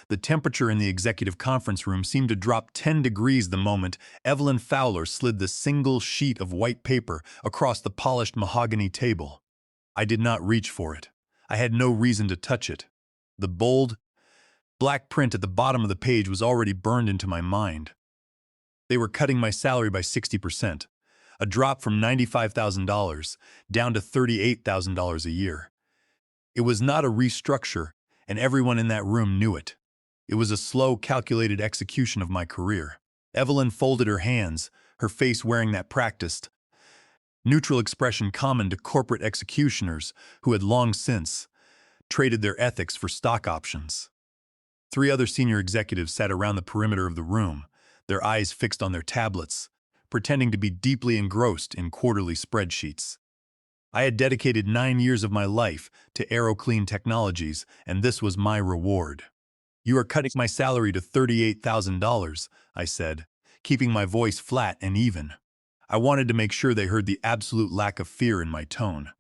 The temperature in the executive conference room seemed to drop 10 degrees the moment Evelyn Fowler slid the single sheet of white paper across the polished mahogany table. I did not reach for it. I had no reason to touch it. The bold, black print at the bottom of the page was already burned into my mind. They were cutting my salary by 60%, a drop from $95,000 down to $38,000 a year. It was not a restructure, and everyone in that room knew it. It was a slow, calculated execution of my career. Evelyn folded her hands, her face wearing that practiced, neutral expression common to corporate executioners who had long since traded their ethics for stock options. 3 other senior executives sat around the perimeter of the room, their eyes fixed on their tablets, pretending to be deeply engrossed in quarterly spreadsheets. I had dedicated 9 years of my life to AeroClean Technologies, and this was my reward. "You are cutting my salary to $38,000, I said, keeping my voice flat and even. I wanted to make sure they heard the absolute lack of fear in my tone.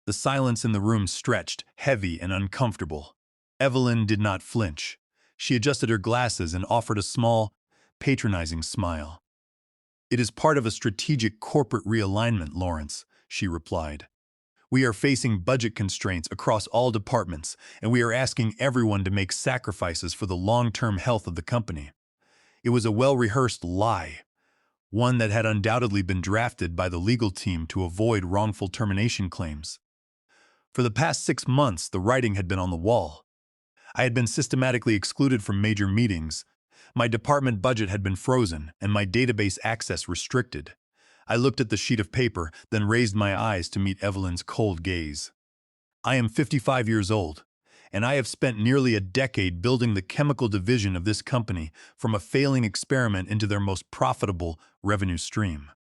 The silence in the room stretched, heavy and uncomfortable. Evelyn did not flinch. She adjusted her glasses and offered a small, patronizing smile. "It is part of a strategic corporate realignment, Lawrence," she replied. "We are facing budget constraints across all departments, and we are asking everyone to make sacrifices for the long-term health of the company." It was a well-rehearsed lie, one that had undoubtedly been drafted by the legal team to avoid wrongful termination claims. For the past 6 months, the writing had been on the wall. I had been systematically excluded from major meetings. My department budget had been frozen, and my database access restricted. I looked at the sheet of paper, then raised my eyes to meet Evelyn's cold gaze. "I am 55 years old, and I have spent nearly a decade building the chemical division of this company from a failing experiment into their most profitable revenue stream."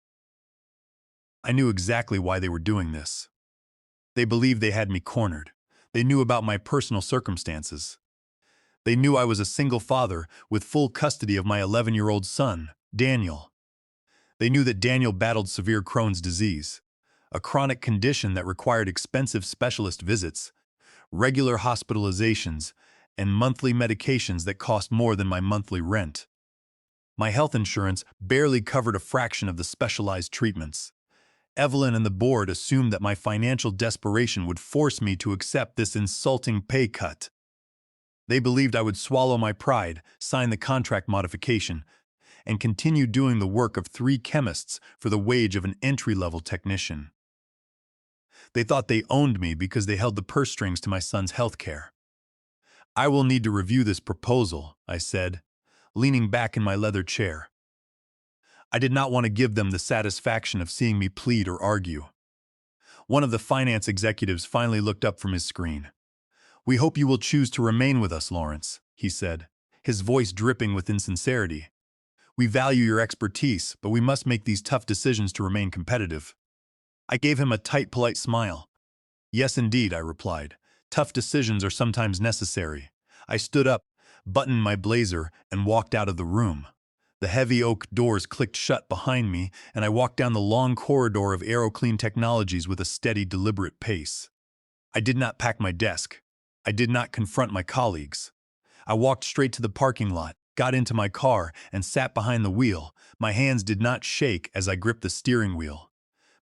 I knew exactly why they were doing this. They believed they had me cornered. They knew about my personal circumstances. They knew I was a single father with full custody of my 11-year-old son, Daniel. They knew that Daniel battled severe Crohn's disease, a chronic condition that required expensive specialist visits, regular hospitalizations, and monthly medications that cost more than my monthly rent. My health insurance barely covered a fraction of the specialized treatments. Evelyn and the board assumed that my financial desperation would force me to accept this insulting pay cut. They believed I would swallow my pride, sign the contract modification, and continue doing the work of 3 chemists for the wage of an entry-level technician. They thought they owned me because they held the purse strings to my son's health care. "I will need to review this proposal," I said, leaning back in my leather chair. I did not want to give them the satisfaction of seeing me plead or argue. One of the finance executives finally looked up from his screen. "We hope you will choose to remain with us, Lawrence," he said, his voice dripping with insincerity. "We value your expertise, but we must make these tough decisions to remain competitive." I gave him a tight, polite smile. "Yes, indeed," I replied. "Tough decisions are sometimes necessary." I stood up, buttoned my blazer, and walked out of the room. The heavy oak doors clicked shut behind me, and I walked down the long corridor of AeroClean Technologies with a steady, deliberate pace. I did not pack my desk. I did not confront my colleagues. I walked straight to the parking lot, got into my car, and sat behind the wheel. My hands did not shake as I gripped the steering wheel.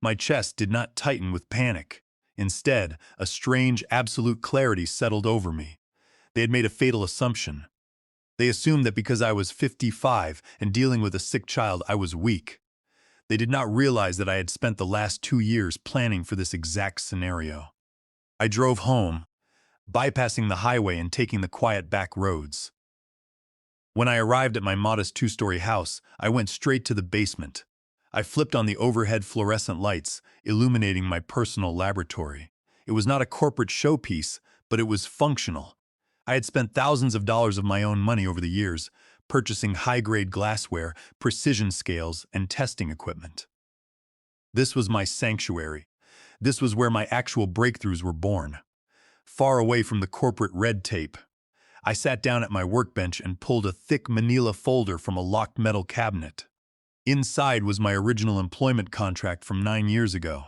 My chest did not tighten with panic. Instead, a strange, absolute clarity settled over me. They had made a fatal assumption. They assumed that because I was 55 and dealing with a sick child, I was weak. They did not realize that I had spent the last 2 years planning for this exact scenario. I drove home, bypassing the highway and taking the quiet back roads. When I arrived at my modest 2-story house, I went straight to the basement. I flipped on the overhead fluorescent lights, illuminating my personal laboratory. It was not a corporate showpiece, but it was functional. I had spent thousands of dollars of my own money over the years, purchasing high-grade glassware, precision scales, and testing equipment. This was my sanctuary. This was where my actual breakthroughs were born. Far away from the corporate red tape. I sat down at my workbench and pulled a thick manila folder from a locked metal cabinet. Inside was my original employment contract from 9 years ago.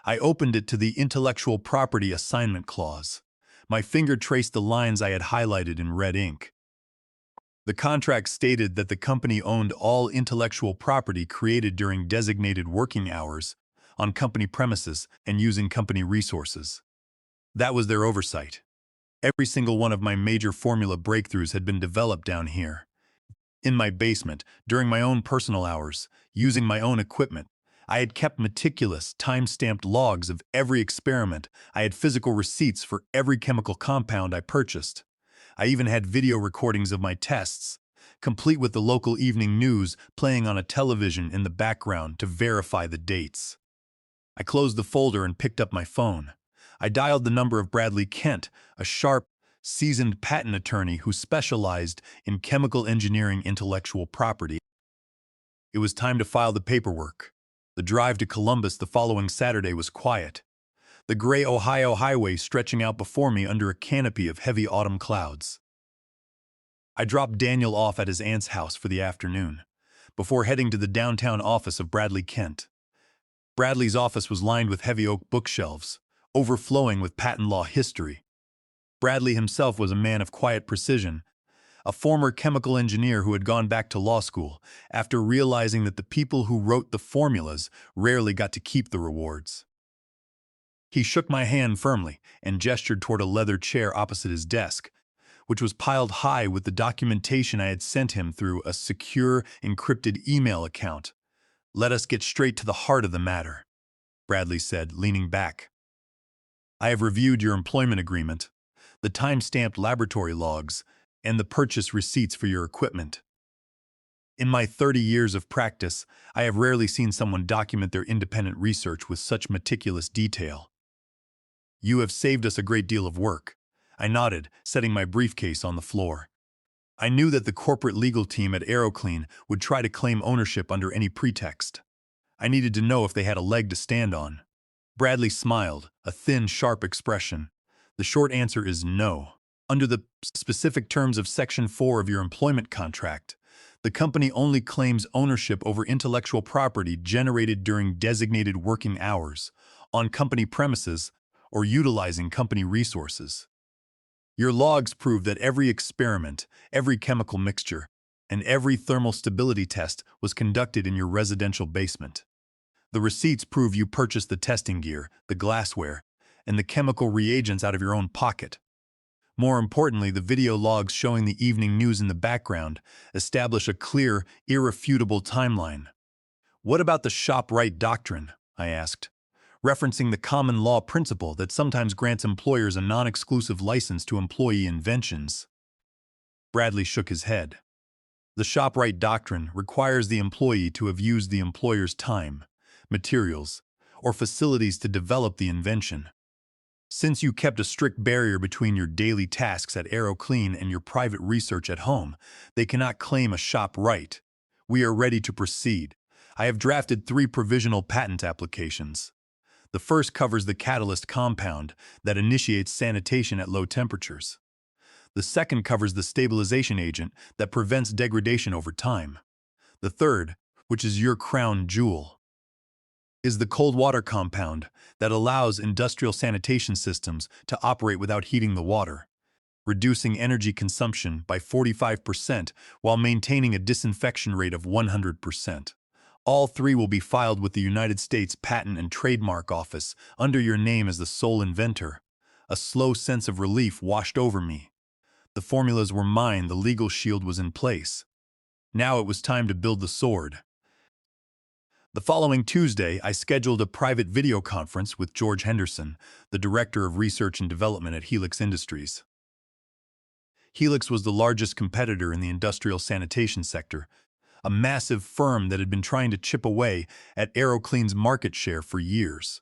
I opened it to the intellectual property assignment clause. My finger traced the lines I had highlighted in red ink. The contract stated that the company owned all intellectual property created during designated working hours, on company premises, and using company resources. That was their oversight. Every single one of my major formula breakthroughs had been developed down here. In my basement, during my own personal hours, using my own equipment, I had kept meticulous, time-stamped logs of every experiment. I had physical receipts for every chemical compound I purchased. I even had video recordings of my tests, complete with the local evening news playing on a television in the background to verify the dates. I closed the folder and picked up my phone. I dialed the number of Bradley Kent, a sharp, seasoned patent attorney who specialized in chemical engineering intellectual property. It was time to file the paperwork. The drive to Columbus the following Saturday was quiet, the gray Ohio highway stretching out before me under a canopy of heavy autumn clouds. I dropped Daniel off at his aunt's house for the afternoon, before heading to the downtown office of Bradley Kent. Bradley's office was lined with heavy oak bookshelves, overflowing with patent law history. Bradley himself was a man of quiet precision, a former chemical engineer who had gone back to law school after realizing that the people who wrote the formulas rarely got to keep the rewards. He shook my hand firmly and gestured toward a leather chair opposite his desk, which was piled high with the documentation I had sent him through a secure, encrypted email account. "Let us get straight to the heart of the matter," Bradley said, leaning back. "I have reviewed your employment agreement, the time-stamped laboratory logs, and the purchase receipts for your equipment. In my 30 years of practice, I have rarely seen someone document their independent research with such meticulous detail. You have saved us a great deal of work." I nodded, setting my briefcase on the floor. I knew that the corporate legal team at AeroClean would try to claim ownership under any pretext. I needed to know if they had a leg to stand on. Bradley smiled, a thin, sharp expression. "The short answer is no. Under the specific terms of Section 4 of your employment contract, the company only claims ownership over intellectual property generated during designated working hours, on company premises, or utilizing company resources. Your logs prove that every experiment, every chemical mixture, and every thermal stability test was conducted in your residential basement. The receipts prove you purchased the testing gear, the glassware, and the chemical reagents out of your own pocket. More importantly, the video logs showing the evening news in the background establish a clear, irrefutable timeline." "What about the shop-right doctrine?" I asked, referencing the common law principle that sometimes grants employers a non-exclusive license to employee inventions. Bradley shook his head. "The shop-right doctrine requires the employee to have used the employer's time, materials, or facilities to develop the invention. Since you kept a strict barrier between your daily tasks at AeroClean and your private research at home, they cannot claim a shop right. We are ready to proceed. I have drafted 3 provisional patent applications. The first covers the catalyst compound that initiates sanitation at low temperatures. The second covers the stabilization agent that prevents degradation over time. The third, which is your crown jewel, is the cold water compound that allows industrial sanitation systems to operate without heating the water, reducing energy consumption by 45% while maintaining a disinfection rate of 100%. All 3 will be filed with the United States Patent and Trademark Office under your name as the sole inventor." A slow sense of relief washed over me. The formulas were mine, the legal shield was in place. Now it was time to build the sword. The following Tuesday, I scheduled a private video conference with George Henderson, the Director of Research and Development at Helix Industries. Helix was the largest competitor in the industrial sanitation sector, a massive firm that had been trying to chip away at AeroClean's market share for years.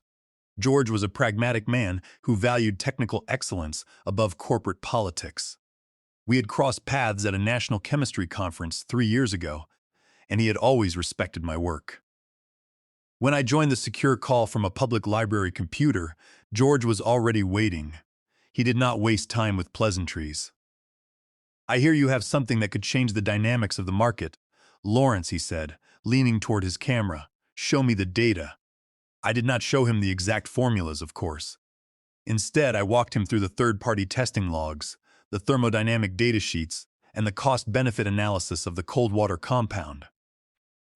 George was a pragmatic man who valued technical excellence above corporate politics. We had crossed paths at a national chemistry conference 3 years ago, and he had always respected my work. When I joined the secure call from a public library computer, George was already waiting. He did not waste time with pleasantries. "I hear you have something that could change the dynamics of the market. Lawrence," he said, leaning toward his camera, "show me the data." I did not show him the exact formulas, of course. Instead, I walked him through the third-party testing logs, the thermodynamic data sheets, and the cost-benefit analysis of the Coldwater compound.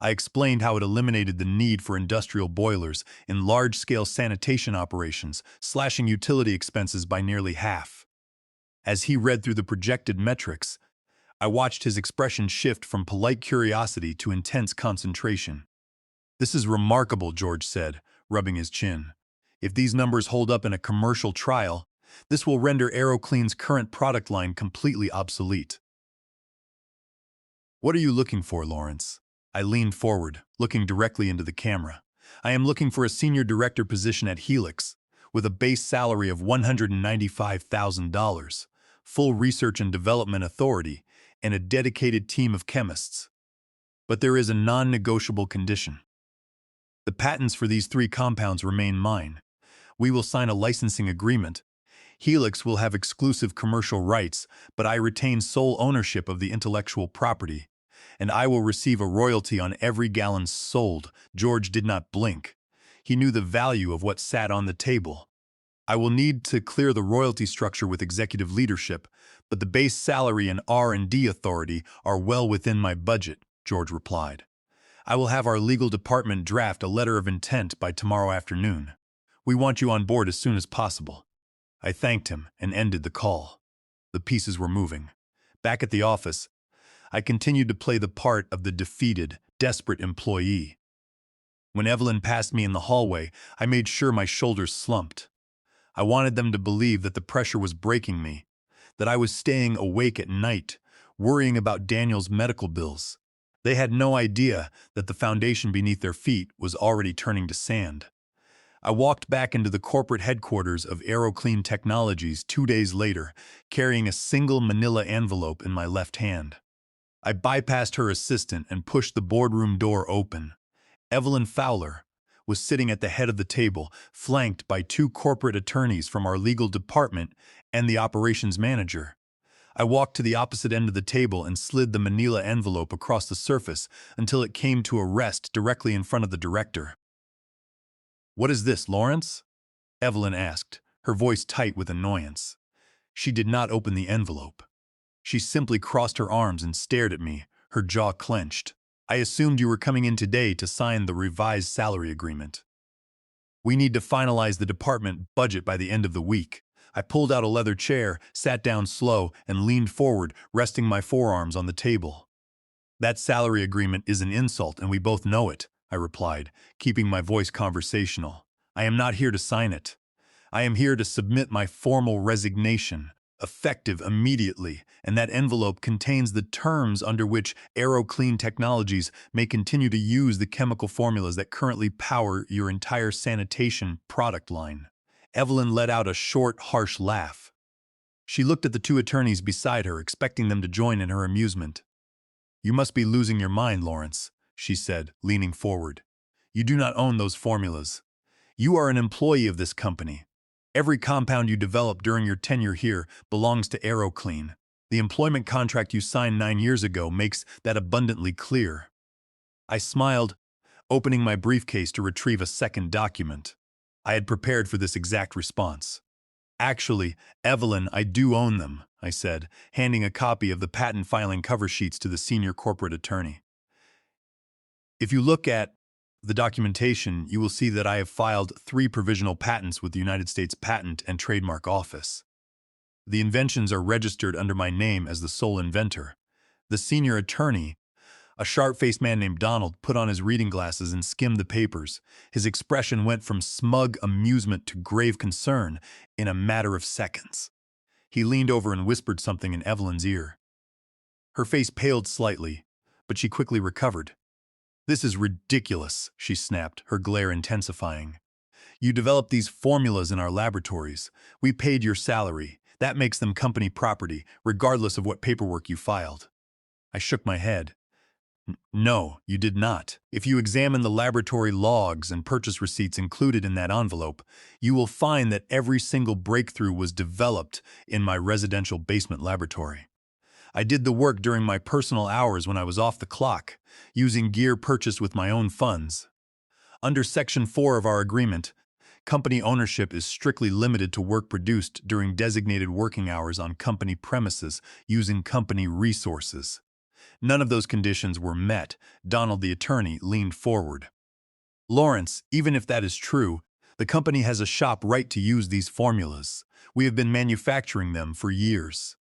I explained how it eliminated the need for industrial boilers in large-scale sanitation operations, slashing utility expenses by nearly half. As he read through the projected metrics, I watched his expression shift from polite curiosity to intense concentration. "This is remarkable," George said, rubbing his chin. "If these numbers hold up in a commercial trial, this will render AeroClean's current product line completely obsolete." "What are you looking for, Lawrence?" I leaned forward, looking directly into the camera. "I am looking for a senior director position at Helix, with a base salary of $195,000, full research and development authority, and a dedicated team of chemists. But there is a non-negotiable condition. The patents for these 3 compounds remain mine. We will sign a licensing agreement. Helix will have exclusive commercial rights, but I retain sole ownership of the intellectual property, and I will receive a royalty on every gallon sold." George did not blink. He knew the value of what sat on the table. "I will need to clear the royalty structure with executive leadership, but the base salary and R&D authority are well within my budget," George replied. "I will have our legal department draft a letter of intent by tomorrow afternoon. We want you on board as soon as possible." I thanked him and ended the call. The pieces were moving. Back at the office, I continued to play the part of the defeated, desperate employee. When Evelyn passed me in the hallway, I made sure my shoulders slumped. I wanted them to believe that the pressure was breaking me, that I was staying awake at night, worrying about Daniel's medical bills. They had no idea that the foundation beneath their feet was already turning to sand. I walked back into the corporate headquarters of AeroClean Technologies 2 days later, carrying a single manila envelope in my left hand. I bypassed her assistant and pushed the boardroom door open. Evelyn Fowler was sitting at the head of the table, flanked by 2 corporate attorneys from our legal department and the operations manager. I walked to the opposite end of the table and slid the manila envelope across the surface until it came to a rest directly in front of the director. "What is this, Lawrence?" Evelyn asked, her voice tight with annoyance. She did not open the envelope. She simply crossed her arms and stared at me, her jaw clenched. "I assumed you were coming in today to sign the revised salary agreement. We need to finalize the department budget by the end of the week." I pulled out a leather chair, sat down slow, and leaned forward, resting my forearms on the table. "That salary agreement is an insult, and we both know it," I replied, keeping my voice conversational. "I am not here to sign it. I am here to submit my formal resignation, effective immediately, and that envelope contains the terms under which AeroClean Technologies may continue to use the chemical formulas that currently power your entire sanitation product line." Evelyn let out a short, harsh laugh. She looked at the 2 attorneys beside her, expecting them to join in her amusement. "You must be losing your mind, Lawrence," she said, leaning forward. "You do not own those formulas. You are an employee of this company. Every compound you develop during your tenure here belongs to AeroClean. The employment contract you signed 9 years ago makes that abundantly clear." I smiled, opening my briefcase to retrieve a second document. I had prepared for this exact response. "Actually, Evelyn, I do own them," I said, handing a copy of the patent filing cover sheets to the senior corporate attorney. "If you look at the documentation, you will see that I have filed 3 provisional patents with the United States Patent and Trademark Office. The inventions are registered under my name as the sole inventor." The senior attorney, a sharp-faced man named Donald, put on his reading glasses and skimmed the papers. His expression went from smug amusement to grave concern in a matter of seconds. He leaned over and whispered something in Evelyn's ear. Her face paled slightly, but she quickly recovered. "This is ridiculous," she snapped, her glare intensifying. "You developed these formulas in our laboratories. We paid your salary. That makes them company property, regardless of what paperwork you filed." I shook my head. "No, you did not. If you examine the laboratory logs and purchase receipts included in that envelope, you will find that every single breakthrough was developed in my residential basement laboratory. I did the work during my personal hours when I was off the clock, using gear purchased with my own funds. Under Section 4 of our agreement, Company ownership is strictly limited to work produced during designated working hours on company premises using company resources. None of those conditions were met. Donald, the attorney, leaned forward. Lawrence, even if that is true, the company has a shop right to use these formulas. We have been manufacturing them for years.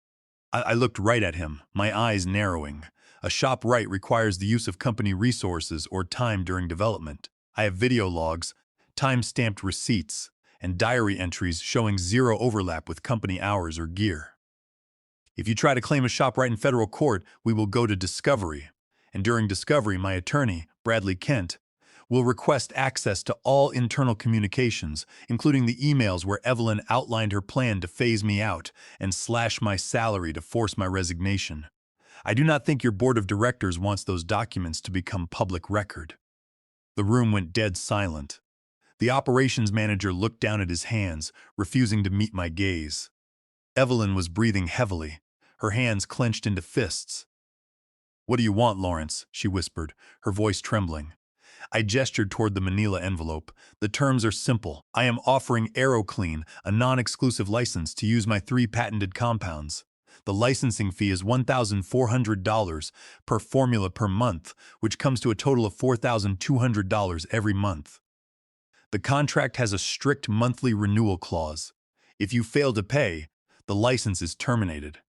I looked right at him, my eyes narrowing. A shop right requires the use of company resources or time during development. I have video logs, time-stamped receipts, and diary entries showing zero overlap with company hours or gear. If you try to claim a shop right in federal court, we will go to discovery. And during discovery, my attorney, Bradley Kent, will request access to all internal communications, including the emails where Evelyn outlined her plan to phase me out and slash my salary to force my resignation. I do not think your board of directors wants those documents to become public record. The room went dead silent. The operations manager looked down at his hands, refusing to meet my gaze. Evelyn was breathing heavily, her hands clenched into fists. "What do you want, Lawrence?" she whispered, her voice trembling. I gestured toward the manila envelope. "The terms are simple. I am offering AeroClean a non-exclusive license to use my 3 patented compounds. The licensing fee is $1,400 per formula per month, which comes to a total of $4,200 every month. The contract has a strict monthly renewal clause. If you fail to pay, the license is terminated.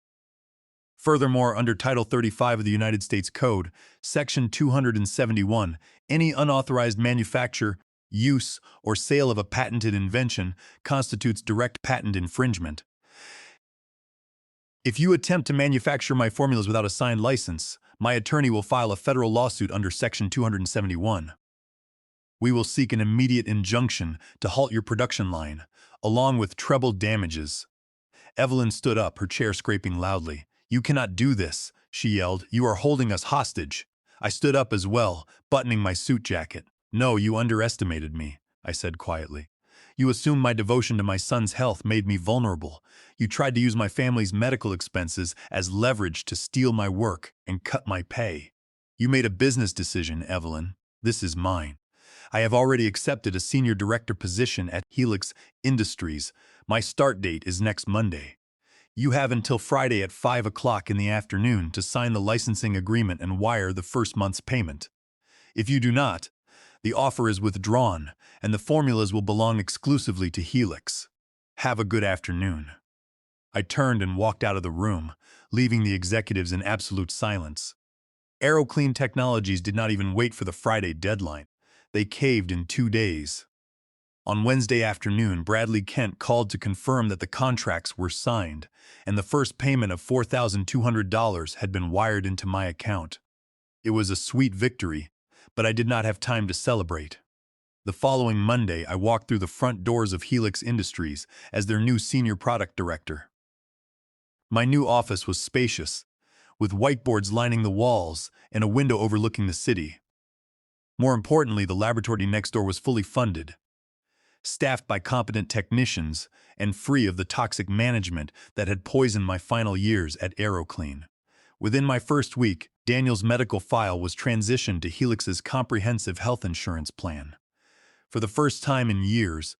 Furthermore, under Title 35 of the United States Code, Section 271, any unauthorized manufacture, use, or sale of a patented invention constitutes direct patent infringement. If you attempt to manufacture my formulas without a signed license, my attorney will file a federal lawsuit under Section 271. We will seek an immediate injunction to halt your production line, along with treble damages." Evelyn stood up, her chair scraping loudly. "You cannot do this," she yelled. "You are holding us hostage." I stood up as well, buttoning my suit jacket. "No, you underestimated me," I said quietly. "You assumed my devotion to my son's health made me vulnerable. You tried to use my family's medical expenses as leverage to steal my work and cut my pay. You made a business decision, Evelyn. This is mine. I have already accepted a senior director position at Helix Industries. My start date is next Monday. You have until Friday at 5 o'clock in the afternoon to sign the licensing agreement and wire the first month's payment. If you do not, the offer is withdrawn, and the formulas will belong exclusively to Helix. Have a good afternoon." I turned and walked out of the room, leaving the executives in absolute silence. AeroClean Technologies did not even wait for the Friday deadline. They caved in 2 days. On Wednesday afternoon, Bradley Kent called to confirm that the contracts were signed, and the first payment of $4,200 had been wired into my account. It was a sweet victory, but I did not have time to celebrate. The following Monday, I walked through the front doors of Helix Industries as their new senior product director. My new office was spacious, with whiteboards lining the walls and a window overlooking the city. More importantly, the laboratory next door was fully funded, staffed by competent technicians, and free of the toxic management that had poisoned my final years at AeroClean. Within my first week, Daniel's medical file was transitioned to Helix's comprehensive health insurance plan. For the first time in years,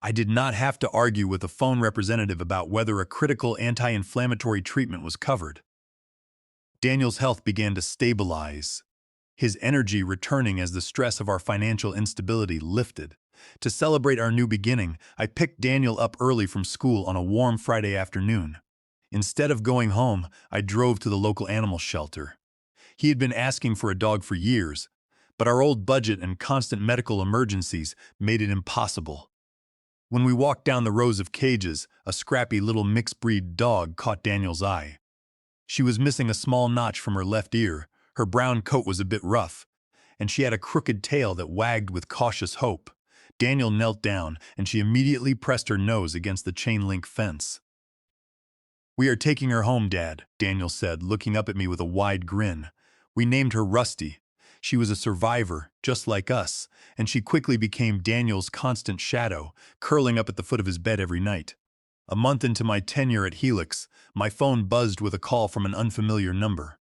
I did not have to argue with a phone representative about whether a critical anti-inflammatory treatment was covered. Daniel's health began to stabilize, his energy returning as the stress of our financial instability lifted. To celebrate our new beginning, I picked Daniel up early from school on a warm Friday afternoon. Instead of going home, I drove to the local animal shelter. He had been asking for a dog for years, but our old budget and constant medical emergencies made it impossible. When we walked down the rows of cages, a scrappy little mixed-breed dog caught Daniel's eye. She was missing a small notch from her left ear, her brown coat was a bit rough, and she had a crooked tail that wagged with cautious hope. Daniel knelt down, and she immediately pressed her nose against the chain-link fence. "We are taking her home, Dad," Daniel said, looking up at me with a wide grin. "We named her Rusty. She was a survivor, just like us, and she quickly became Daniel's constant shadow, curling up at the foot of his bed every night." A month into my tenure at Helix, my phone buzzed with a call from an unfamiliar number.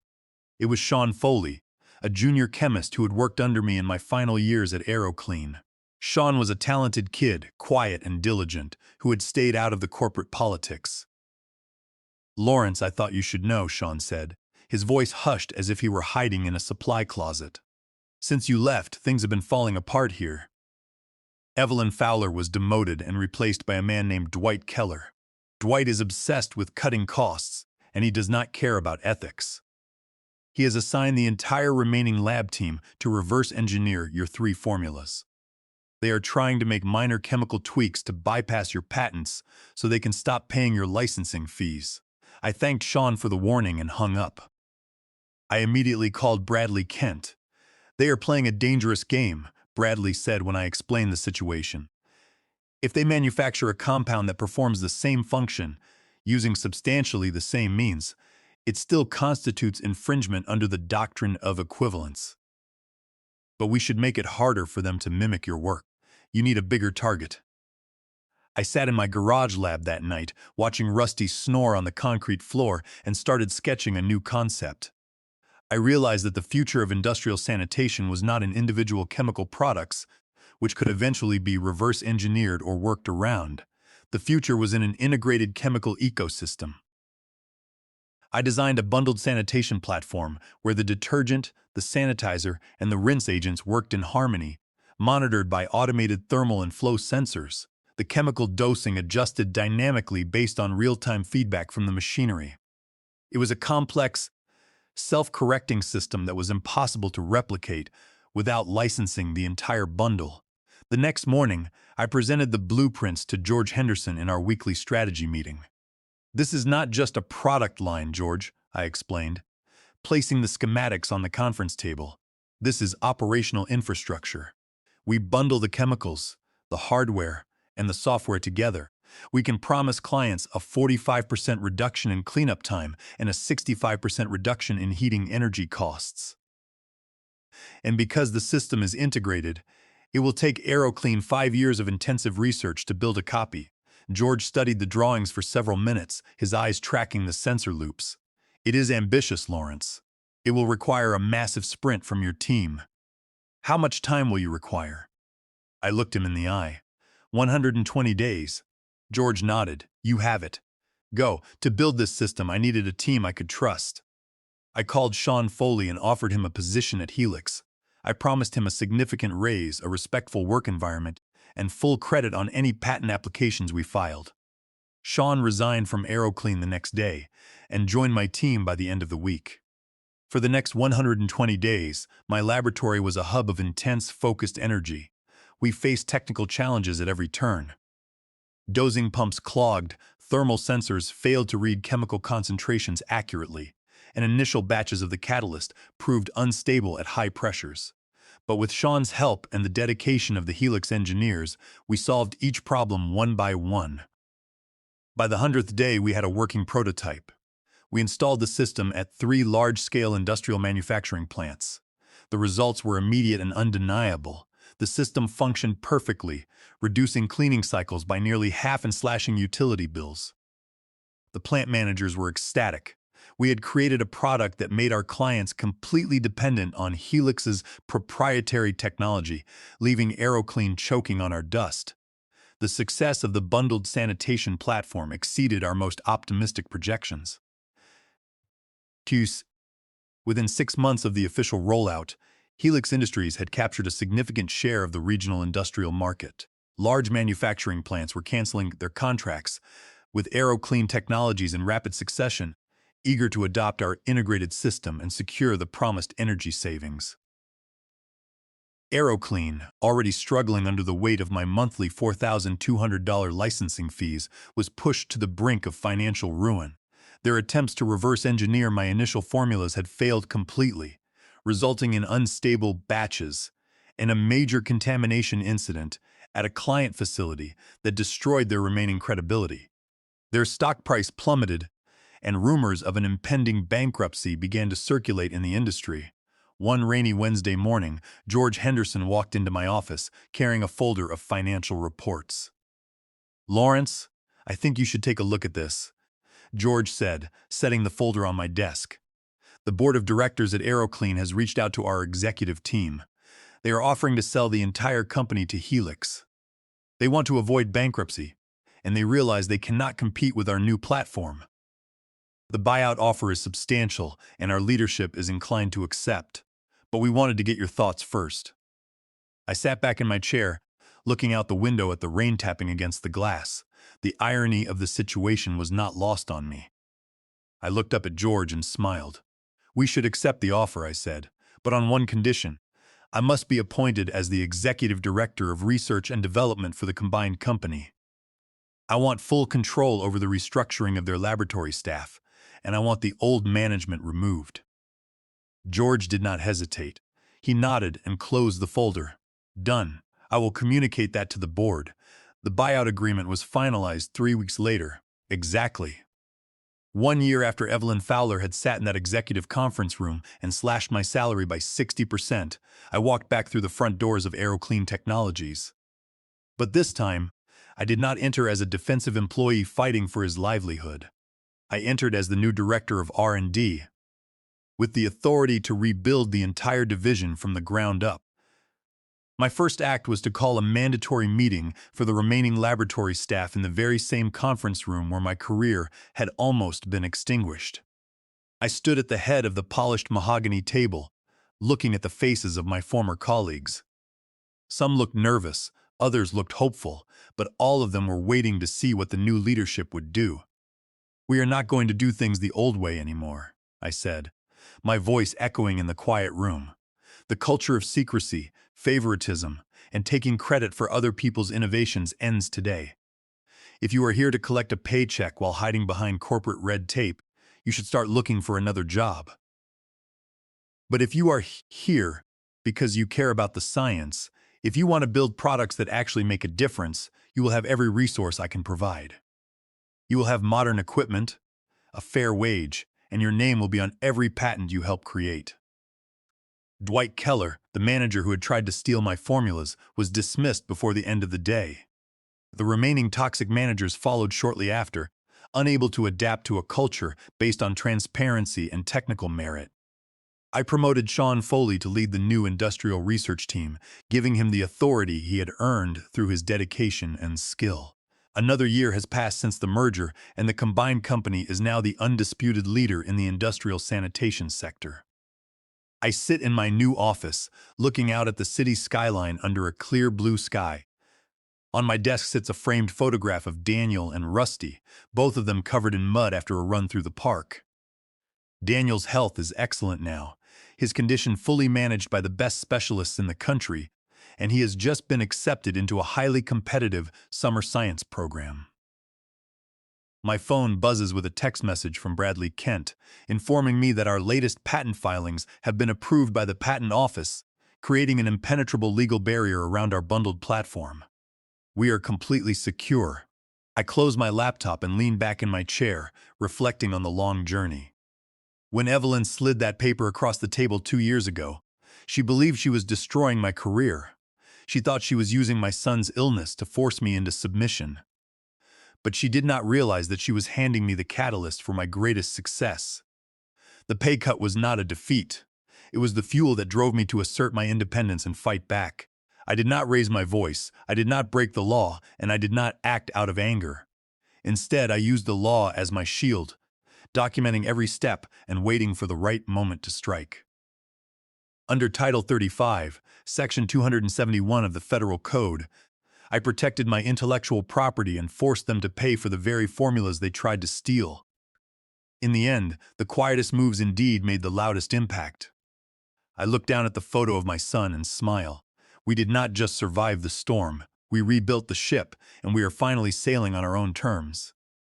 It was Sean Foley, a junior chemist who had worked under me in my final years at AeroClean. Sean was a talented kid, quiet and diligent, who had stayed out of the corporate politics. "Lawrence, I thought you should know," Sean said, his voice hushed as if he were hiding in a supply closet. "Since you left, things have been falling apart here." Evelyn Fowler was demoted and replaced by a man named Dwight Keller. Dwight is obsessed with cutting costs, and he does not care about ethics. He has assigned the entire remaining lab team to reverse engineer your 3 formulas. They are trying to make minor chemical tweaks to bypass your patents so they can stop paying your licensing fees. I thanked Sean for the warning and hung up. I immediately called Bradley Kent. "They are playing a dangerous game," Bradley said when I explained the situation. "If they manufacture a compound that performs the same function, using substantially the same means, it still constitutes infringement under the doctrine of equivalence. But we should make it harder for them to mimic your work. You need a bigger target." I sat in my garage lab that night, watching Rusty snore on the concrete floor, and started sketching a new concept. I realized that the future of industrial sanitation was not in individual chemical products, which could eventually be reverse-engineered or worked around. The future was in an integrated chemical ecosystem. I designed a bundled sanitation platform where the detergent, the sanitizer, and the rinse agents worked in harmony, monitored by automated thermal and flow sensors. The chemical dosing adjusted dynamically based on real-time feedback from the machinery. It was a complex, self-correcting system that was impossible to replicate without licensing the entire bundle. The next morning, I presented the blueprints to George Henderson in our weekly strategy meeting. "This is not just a product line, George," I explained, placing the schematics on the conference table. "This is operational infrastructure. We bundle the chemicals, the hardware, and the software together. We can promise clients a 45% reduction in cleanup time and a 65% reduction in heating energy costs. And because the system is integrated, it will take AeroClean 5 years of intensive research to build a copy." George studied the drawings for several minutes, his eyes tracking the sensor loops. "It is ambitious, Lawrence. It will require a massive sprint from your team. How much time will you require?" I looked him in the eye. 120 days. George nodded. "You have it. Go. To build this system, I needed a team I could trust." I called Sean Foley and offered him a position at Helix. I promised him a significant raise, a respectful work environment, and full credit on any patent applications we filed. Sean resigned from AeroClean the next day and joined my team by the end of the week. For the next 120 days, my laboratory was a hub of intense, focused energy. We faced technical challenges at every turn. Dosing pumps clogged, thermal sensors failed to read chemical concentrations accurately, and initial batches of the catalyst proved unstable at high pressures. But with Sean's help and the dedication of the Helix engineers, we solved each problem one by one. By the 100th day, we had a working prototype. We installed the system at 3 large-scale industrial manufacturing plants. The results were immediate and undeniable. The system functioned perfectly, reducing cleaning cycles by nearly half and slashing utility bills. The plant managers were ecstatic. We had created a product that made our clients completely dependent on Helix's proprietary technology, leaving AeroClean choking on our dust. The success of the bundled sanitation platform exceeded our most optimistic projections. Within 6 months of the official rollout, Helix Industries had captured a significant share of the regional industrial market. Large manufacturing plants were canceling their contracts with AeroClean Technologies in rapid succession, eager to adopt our integrated system and secure the promised energy savings. AeroClean, already struggling under the weight of my monthly $4,200 licensing fees, was pushed to the brink of financial ruin. Their attempts to reverse engineer my initial formulas had failed completely, resulting in unstable batches and a major contamination incident at a client facility that destroyed their remaining credibility. Their stock price plummeted, and rumors of an impending bankruptcy began to circulate in the industry. One rainy Wednesday morning, George Henderson walked into my office carrying a folder of financial reports. "Lawrence, I think you should take a look at this," George said, setting the folder on my desk. "The board of directors at AeroClean has reached out to our executive team. They are offering to sell the entire company to Helix. They want to avoid bankruptcy, and they realize they cannot compete with our new platform. The buyout offer is substantial, and our leadership is inclined to accept. But we wanted to get your thoughts first. I sat back in my chair, looking out the window at the rain tapping against the glass. The irony of the situation was not lost on me. I looked up at George and smiled. We should accept the offer, I said, but on one condition. I must be appointed as the executive director of research and development for the combined company. I want full control over the restructuring of their laboratory staff, and I want the old management removed. George did not hesitate. He nodded and closed the folder. Done. I will communicate that to the board. The buyout agreement was finalized 3 weeks later. Exactly. 1 year after Evelyn Fowler had sat in that executive conference room and slashed my salary by 60%, I walked back through the front doors of AeroClean Technologies. But this time, I did not enter as a defensive employee fighting for his livelihood. I entered as the new director of R&D, with the authority to rebuild the entire division from the ground up. My first act was to call a mandatory meeting for the remaining laboratory staff in the very same conference room where my career had almost been extinguished. I stood at the head of the polished mahogany table, looking at the faces of my former colleagues. Some looked nervous, others looked hopeful, but all of them were waiting to see what the new leadership would do. We are not going to do things the old way anymore, I said, my voice echoing in the quiet room. The culture of secrecy, favoritism, and taking credit for other people's innovations ends today. If you are here to collect a paycheck while hiding behind corporate red tape, you should start looking for another job. But if you are here because you care about the science, if you want to build products that actually make a difference, you will have every resource I can provide. You will have modern equipment, a fair wage, and your name will be on every patent you help create. Dwight Keller, the manager who had tried to steal my formulas, was dismissed before the end of the day. The remaining toxic managers followed shortly after, unable to adapt to a culture based on transparency and technical merit. I promoted Sean Foley to lead the new industrial research team, giving him the authority he had earned through his dedication and skill. Another year has passed since the merger, and the combined company is now the undisputed leader in the industrial sanitation sector. I sit in my new office, looking out at the city skyline under a clear blue sky. On my desk sits a framed photograph of Daniel and Rusty, both of them covered in mud after a run through the park. Daniel's health is excellent now, his condition fully managed by the best specialists in the country, and he has just been accepted into a highly competitive summer science program. My phone buzzes with a text message from Bradley Kent, informing me that our latest patent filings have been approved by the Patent Office, creating an impenetrable legal barrier around our bundled platform. We are completely secure. I close my laptop and lean back in my chair, reflecting on the long journey. When Evelyn slid that paper across the table 2 years ago, she believed she was destroying my career. She thought she was using my son's illness to force me into submission. But she did not realize that she was handing me the catalyst for my greatest success. The pay cut was not a defeat. It was the fuel that drove me to assert my independence and fight back. I did not raise my voice, I did not break the law, and I did not act out of anger. Instead, I used the law as my shield, documenting every step and waiting for the right moment to strike. Under Title 35, Section 271 of the Federal Code, I protected my intellectual property and forced them to pay for the very formulas they tried to steal. In the end, the quietest moves indeed made the loudest impact. I look down at the photo of my son and smile. We did not just survive the storm, we rebuilt the ship, and we are finally sailing on our own terms.